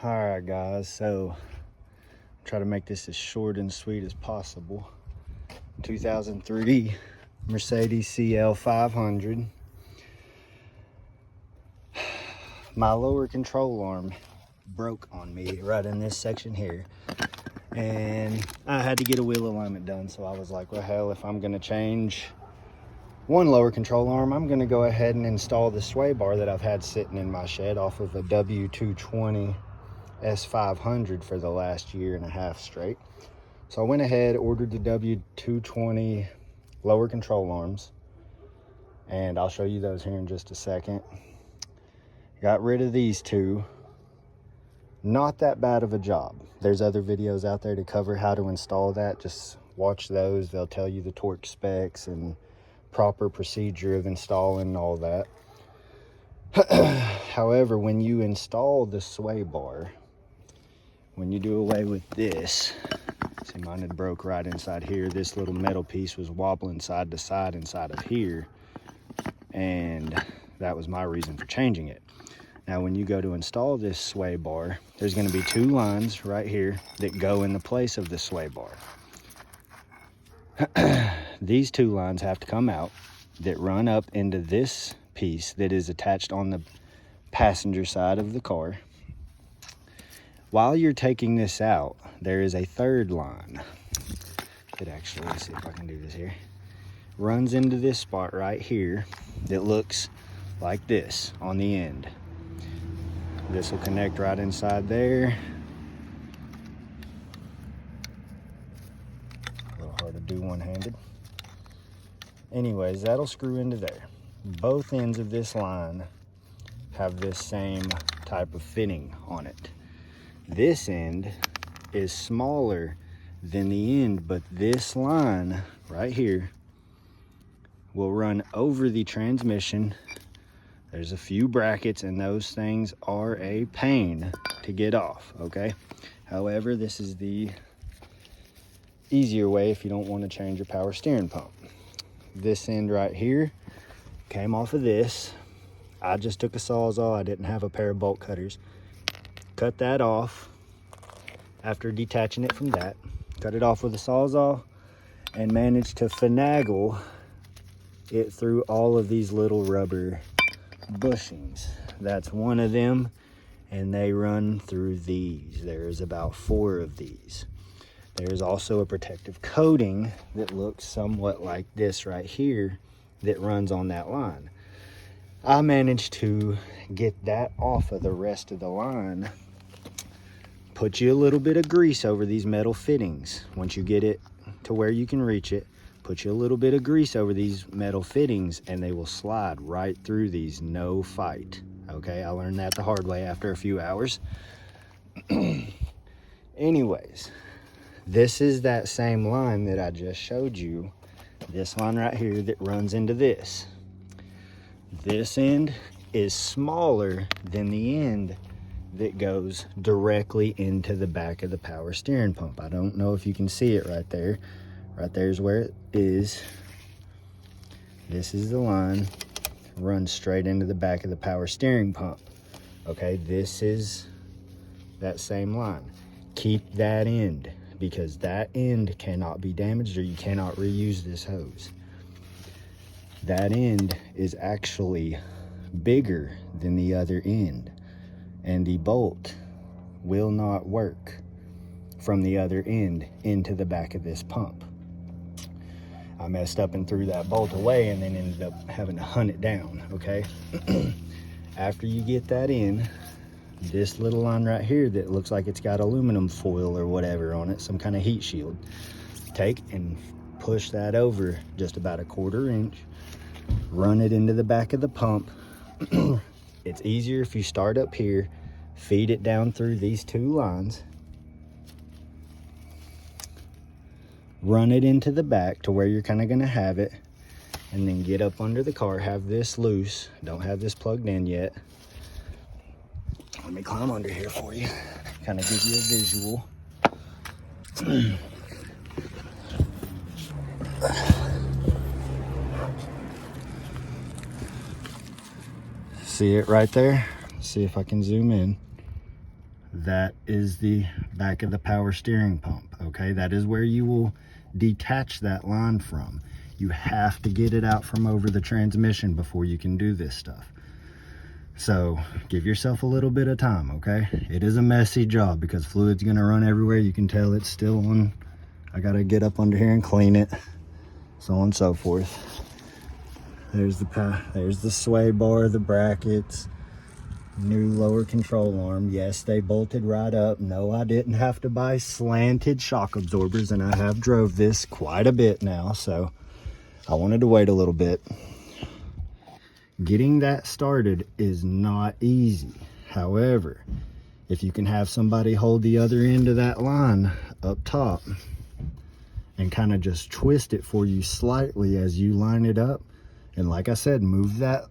All right, guys, so try to make this as short and sweet as possible. 2003 Mercedes CL500. My lower control arm broke on me right in this section here, and I had to get a wheel alignment done. So I was like, well, hell, if I'm gonna change one lower control arm, I'm gonna go ahead and install the sway bar that I've had sitting in my shed off of a W220 S500 for the last year and a half straight. So I went ahead, ordered the W220 lower control arms, and I'll show you those here in just a second. Got rid of these two. Not that bad of a job. There's other videos out there to cover how to install that. Just watch those. They'll tell you the torque specs and proper procedure of installing and all that. However, when you install the sway bar, when you do away with this, see, mine had broke right inside here. This little metal piece was wobbling side to side inside of here, and that was my reason for changing it. Now, when you go to install this sway bar, there's going to be two lines right here that go in the place of the sway bar. These two lines have to come out that run up into this piece that is attached on the passenger side of the car. While you're taking this out, there is a third line that actually, let's see if I can do this here, runs into this spot right here that looks like this on the end. This will connect right inside there. A little hard to do one-handed. Anyways, that'll screw into there. Both ends of this line have this same type of fitting on it. This end is smaller than the end, but this line right here will run over the transmission. There's a few brackets, and those things are a pain to get off, okay? However, this is the easier way if you don't want to change your power steering pump. This end right here came off of this. I just took a Sawzall. I didn't have a pair of bolt cutters. Cut that off after detaching it from that. Cut it off with a Sawzall and managed to finagle it through all of these little rubber bushings. That's one of them, and they run through these. There's about 4 of these. There's also a protective coating that looks somewhat like this right here that runs on that line. I managed to get that off of the rest of the line. Put you a little bit of grease over these metal fittings. Once you get it to where you can reach it, put you a little bit of grease over these metal fittings, and they will slide right through these, no fight. Okay, I learned that the hard way after a few hours. Anyways, this is that same line that I just showed you. This line right here that runs into this. This end is smaller than the end that goes directly into the back of the power steering pump. I don't know if you can see it right there. Right there's where it is. This is the line, runs straight into the back of the power steering pump. Okay, this is that same line. Keep that end, because that end cannot be damaged, or you cannot reuse this hose. That end is actually bigger than the other end, and the bolt will not work from the other end into the back of this pump. I messed up and threw that bolt away, and then ended up having to hunt it down, okay? After you get that in, this little line right here that looks like it's got aluminum foil or whatever on it, some kind of heat shield, take and push that over just about a 1/4 inch, run it into the back of the pump. It's easier if you start up here, feed it down through these two lines, run it into the back to where you're kind of going to have it, and then get up under the car, have this loose, don't have this plugged in yet. Let me climb under here for you, kind of give you a visual. See it right there? See if I can zoom in. that is the back of the power steering pump, okay? That is where you will detach that line from. You have to get it out from over the transmission before you can do this stuff. So give yourself a little bit of time, okay? It is a messy job because fluid's gonna run everywhere. You can tell it's still on. I gotta get up under here and clean it, so on and so forth. There's the sway bar, the brackets, new lower control arm. Yes, they bolted right up. No, I didn't have to buy slanted shock absorbers, and I have drove this quite a bit now, so I wanted to wait a little bit. Getting that started is not easy. However, if you can have somebody hold the other end of that line up top and kind of just twist it for you slightly as you line it up, and like I said, move that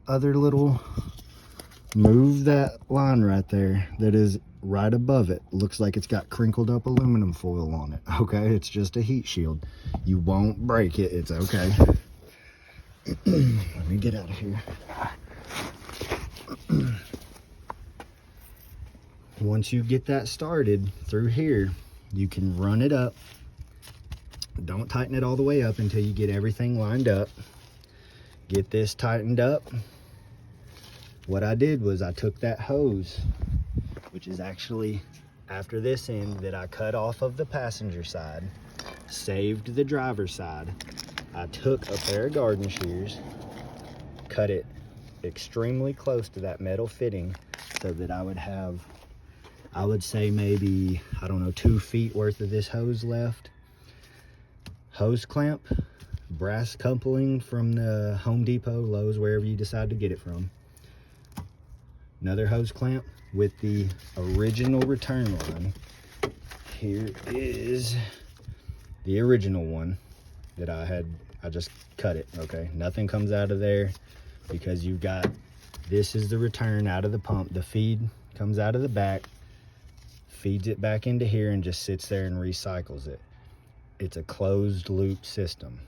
line right there that is right above it. Looks like it's got crinkled up aluminum foil on it, okay? It's just a heat shield. You won't break it, it's okay. Let me get out of here. Once you get that started through here, you can run it up. Don't tighten it all the way up until you get everything lined up. Get this tightened up. What I did was I took that hose, which is actually after this end that I cut off of the passenger side, saved the driver's side. I took a pair of garden shears, cut it extremely close to that metal fitting so that I would have, I would say maybe, I don't know, 2 feet worth of this hose left. Hose clamp, brass coupling from the Home Depot, Lowe's, wherever you decide to get it from. Another hose clamp with the original return line. Here is the original one that I just cut it, okay? Nothing comes out of there because you've got, this is the return out of the pump. The feed comes out of the back, feeds it back into here and just sits there and recycles it. It's a closed loop system.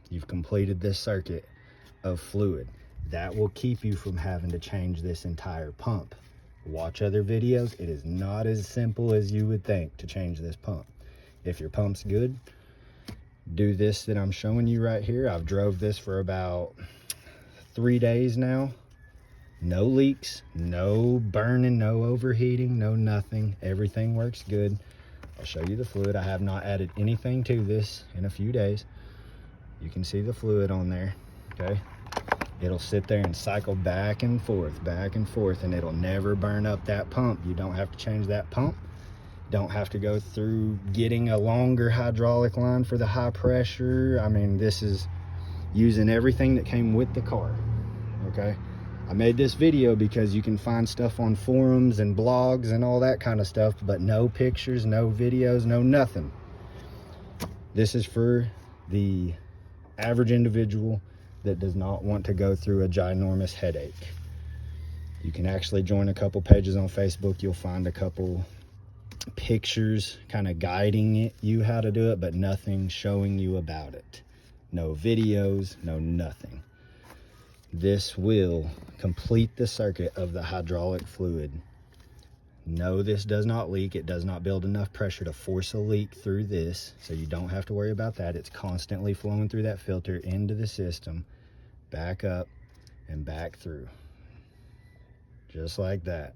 You've completed this circuit of fluid. That will keep you from having to change this entire pump. Watch other videos. It is not as simple as you would think to change this pump. If your pump's good, do this that I'm showing you right here. I've drove this for about 3 days now. No leaks, no burning, no overheating, no nothing. Everything works good. I'll show you the fluid. I have not added anything to this in a few days. You can see the fluid on there, okay? It'll sit there and cycle back and forth, and it'll never burn up that pump. You don't have to change that pump. Don't have to go through getting a longer hydraulic line for the high pressure. I mean, this is using everything that came with the car, okay? I made this video because you can find stuff on forums and blogs and all that kind of stuff, but no pictures, no videos, no nothing. This is for the average individual that does not want to go through a ginormous headache. You can actually join a couple pages on Facebook. You'll find a couple pictures kind of guiding you how to do it, but nothing showing you about it. No videos, no nothing. This will complete the circuit of the hydraulic fluid. No, this does not leak. It does not build enough pressure to force a leak through this, so you don't have to worry about that. It's constantly flowing through that filter into the system, back up and back through, just like that.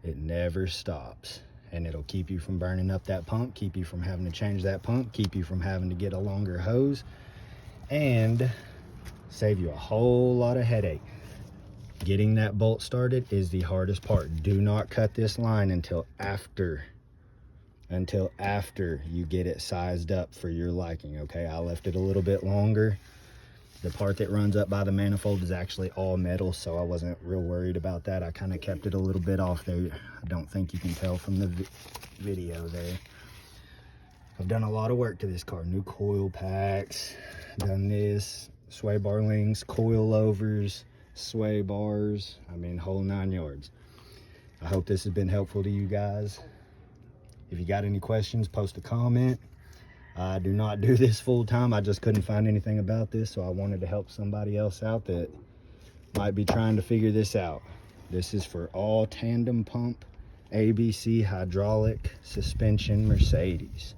It never stops, and it'll keep you from burning up that pump, keep you from having to change that pump, keep you from having to get a longer hose, and save you a whole lot of headache. Getting that bolt started is the hardest part. Do not cut this line until after you get it sized up for your liking, okay? I left it a little bit longer. The part that runs up by the manifold is actually all metal, so I wasn't real worried about that. I kind of kept it a little bit off there. I don't think you can tell from the video there. I've done a lot of work to this car. New coil packs, done this, sway bar links, coilovers, sway bars, I mean, whole 9 yards. I hope this has been helpful to you guys. If you got any questions, post a comment. I do not do this full time. I just couldn't find anything about this, so I wanted to help somebody else out that might be trying to figure this out. This is for all tandem pump ABC hydraulic suspension Mercedes.